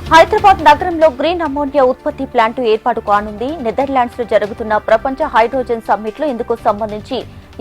హైదరాబాద్ నగరంలో green ammonia ఉత్పత్తి plant ఏర్పాటు కానుంది. నెదర్లాండ్స్ లో జరుగుతున్న ప్రపంచ హైడ్రోజన్ సమ్మిట్ లో ఇందుకు సంబంధించి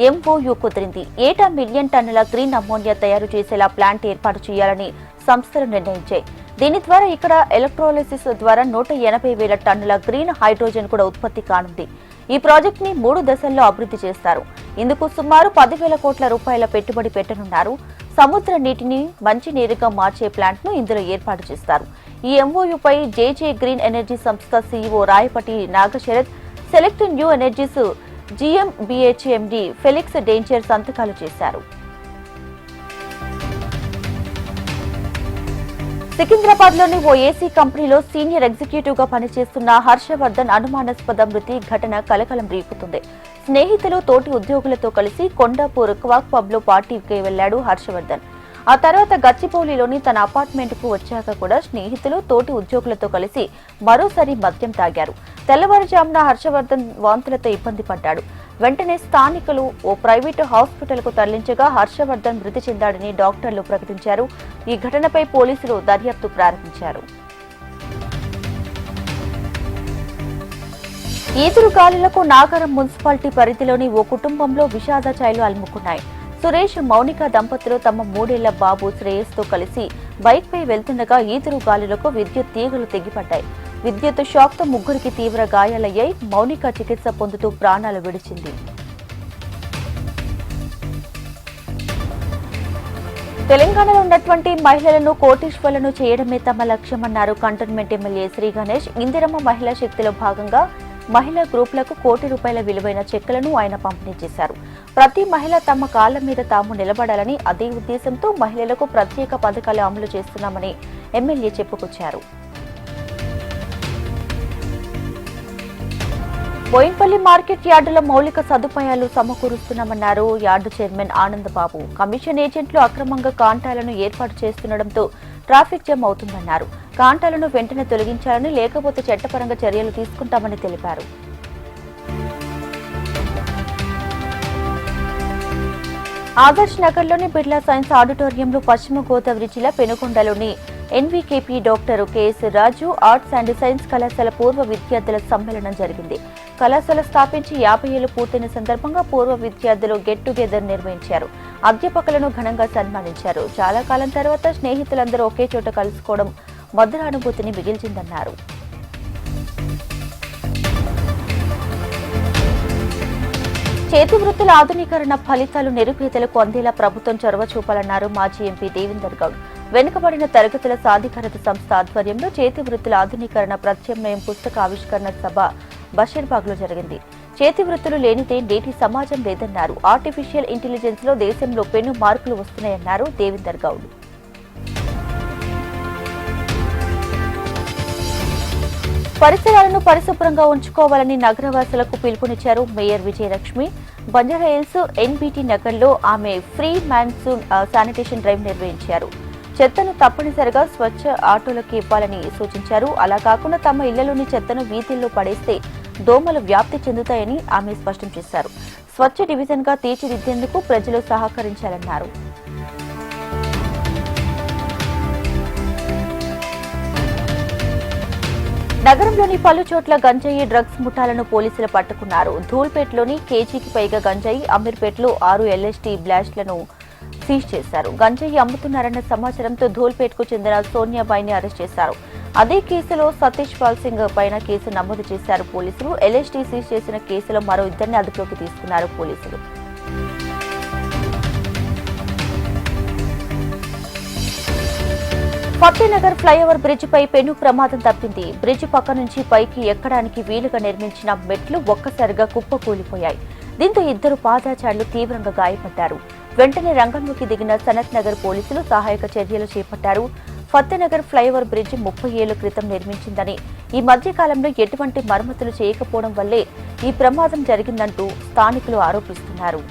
ఎంఓయూ కుదిరింది. ఏటా మిలియన్ టన్నుల గ్రీన్ అమోనియా తయారు చేసేలా ప్లాంట్ ఏర్పాటు చేయాలని సంస్థలు నిర్ణయించాయి. దీని ద్వారా ఇక్కడ ఎలక్ట్రోలిసిస్ ద్వారా 180,000 టన్నుల గ్రీన్ హైడ్రోజన్ కూడా ఉత్పత్తి కానుంది. ఈ ప్రాజెక్ట్ ని 3 దశల్లో అభివృద్ధి చేస్తారు. ఇందుకు సుమారు 10,000 కోట్ల రూపాయల పెట్టుబడి పెట్టనున్నారు. సముద్ర నీటిని మంచినీరుగా మార్చే ప్లాంట్ ను ఇందులో ఏర్పాటు చేస్తారు. ఈ ఎంఓయూపై జేజే గ్రీన్ ఎనర్జీ సంస్థ CEO Rayapati Nagasharath, select new energies జీఎంబీహెచ్ఎండీ ఫెలిక్స్ డేంజర్ సంతకాలు చేశారు. సికింద్రాబాద్ లోని ఓ ఏసీ కంపెనీలో సీనియర్ ఎగ్జిక్యూటివ్ గా పనిచేస్తున్న హర్షవర్ధన్ అనుమానాస్పద మృతి ఘటన కలకలం రేపుతుంది. స్నేహితులు, తోటి ఉద్యోగులతో కలిసి కొండాపూర్ క్వాక్ పబ్ లో పార్టీకి వెళ్లాడు హర్షవర్ధన్. ఆ తర్వాత గచ్చిబౌలిలోని తన అపార్ట్మెంట్ కు వచ్చాక కూడా స్నేహితులు, తోటి ఉద్యోగులతో కలిసి మరోసారి మద్యం తాగారు. తెల్లవారుజామున హర్షవర్ధన్ వాంతులతో ఇబ్బంది పడ్డాడు. వెంటనే స్థానికులు ఓ ప్రైవేటు హాస్పిటల్ కు తరలించగా హర్షవర్ధన్ మృతి చెందాడని డాక్టర్లు ప్రకటించారు. ఈ ఘటనపై పోలీసులు దర్యాప్తు ప్రారంభించారు. ఈదురు గాలులకు నాగరం మున్సిపాలిటీ పరిధిలోని ఓ కుటుంబంలో విషాద ఛాయలు అలుముకున్నాయి. సురేష్, మౌనిక దంపతులు తమ 3 ఏళ్ల బాబు శ్రేయస్ తో కలిసి బైక్ పై వెళ్తుండగా ఈదురు గాలులకు విద్యుత్ తీగలు తెగిపడ్డాయి. విద్యుత్ షాక్ తో ముగ్గురికి తీవ్ర గాయాలయ్యాయి. మౌనిక చికిత్స పొందుతూ ప్రాణాలు విడిచింది. తెలంగాణలో ఉన్నటువంటి మహిళలను కోటీశ్వరులను చేయడమే తమ లక్ష్యమన్నారు కంటోన్మెంట్ ఎమ్మెల్యే శ్రీ గణేష్. ఇందిరమ్మ మహిళా శక్తిలో భాగంగా మహిళా గ్రూపులకు ₹1 కోటి విలువైన చెక్కులను ఆయన పంపిణీ చేశారు. ప్రతి మహిళ తమ కాళ్ల మీద తాము నిలబడాలని, అదే ఉద్దేశంతో మహిళలకు ప్రత్యేక పథకాలు అమలు చేస్తున్నామని ఎమ్మెల్యే చెప్పుకొచ్చారు. బోయిన్పల్లి మార్కెట్ యార్డుల మౌలిక సదుపాయాలు సమకూరుస్తున్నామన్నారు యార్డు చైర్మన్ ఆనందబాబు. కమిషన్ ఏజెంట్లు అక్రమంగా కాంటాలను ఏర్పాటు చేస్తుండటంతో ట్రాఫిక్ జామ్ అవుతుందన్నారు. కాంటాలను వెంటనే తొలగించాలని, లేకపోతే చట్టపరంగా చర్యలు తీసుకుంటామని తెలిపారు. ఆదర్శ్ నగర్లోని బిర్లా సైన్స్ ఆడిటోరియంలో పశ్చిమ గోదావరి జిల్లా పెనుకొండలోని NVKP doctor KS Raju arts and science కళాశాల పూర్వ విద్యార్థుల సమ్మేళనం జరిగింది. కళాశాల స్థాపించి 50 ఏళ్లు పూర్తయిన సందర్భంగా పూర్వ విద్యార్థులు గెట్ టుగెదర్ నిర్వహించారు. అధ్యాపకులను ఘనంగా సన్మానించారు. చాలా కాలం తర్వాత స్నేహితులందరూ ఒకే చోట కలుసుకోవడం మధుర అనుభూతిని మిగిల్చిందన్నారు. చేతి వృత్తుల ఆధునీకరణ ఫలితాలు నిరుపేదలకు అందేలా ప్రభుత్వం చొరవ చూపాలన్నారు మాజీ ఎంపీ దేవేందర్ గౌడ్. వెనుకబడిన తరగతుల సాధికారత సంస్థ ఆధ్వర్యంలో చేతి వృత్తుల ఆధునీకరణ ప్రత్యామ్నాయం పుస్తక ఆవిష్కరణ సభ బషీర్బాగ్ లో జరిగింది. చేతి వృత్తులు లేనిదే నేటి సమాజం లేదన్నారు. ఆర్టిఫిషియల్ ఇంటెలిజెన్స్ లో దేశంలో పెను మార్పులు వస్తున్నాయన్నారు దేవేందర్ గౌడ్. పరిసరాలను పరిశుభ్రంగా ఉంచుకోవాలని నగరవాసులకు పిలుపునిచ్చారు మేయర్ విజయలక్ష్మి. బంజారాహిల్స్ ఎన్బీటీ నగర్లో ఆమె ఫ్రీ మాన్సూన్ శానిటేషన్ డ్రైవ్ నిర్వహించారు. చెత్తను తప్పనిసరిగా స్వచ్ఛ ఆటోలకు ఇవ్వాలని సూచించారు. అలా కాకుండా తమ ఇళ్లలోని చెత్తను వీధుల్లో పడేస్తే దోమలు వ్యాప్తి చెందుతాయని ఆమె స్పష్టం చేశారు. స్వచ్ఛ డివిజన్ గా తీర్చిదిద్దేందుకు ప్రజలు సహకరించాలన్నారు. నగరంలోని పలు చోట్ల గంజాయి డ్రగ్స్ ముఠాలను పోలీసులు పట్టుకున్నారు. ధూల్పేటలోని కేజీకి పైగా గంజాయి, అమీర్పేటలో 6 LSD బ్లాస్ట్లను సీజ్ చేశారు. గంజాయి అమ్ముతున్నారన్న సమాచారంతో ధూల్పేటకు చెందిన సోనియాబాయిని అరెస్ట్ చేశారు. అదే కేసులో సతీష్ పాల్ సింగ్ పైన కేసు నమోదు చేశారు పోలీసులు. LSD సీజ్ చేసిన కేసులో మరో 2 అదుపులోకి తీసుకున్నారు పోలీసులు. ఫతేనగర్ ఫ్లైఓవర్ బ్రిడ్జ్ పై పెను ప్రమాదం తప్పింది. బ్రిడ్జ్ పక్క నుంచి పైకి ఎక్కడానికి వీలుగా నిర్మించిన మెట్లు ఒక్కసారిగా కుప్పకూలిపోయాయి. దీంతో 2 పాదచారులు తీవ్రంగా గాయపడ్డారు. వెంటనే రంగంలోకి దిగిన సనత్ నగర్ పోలీసులు సహాయక చర్యలు చేపట్టారు. ఫతేనగర్ ఫ్లైఓవర్ బ్రిడ్జ్ 30 ఏళ్ల క్రితం నిర్మించిందని, ఈ మధ్య కాలంలో ఎటువంటి మరమ్మతులు చేయకపోవడం వల్లే ఈ ప్రమాదం జరిగిందంటూ స్థానికులు ఆరోపిస్తున్నారు.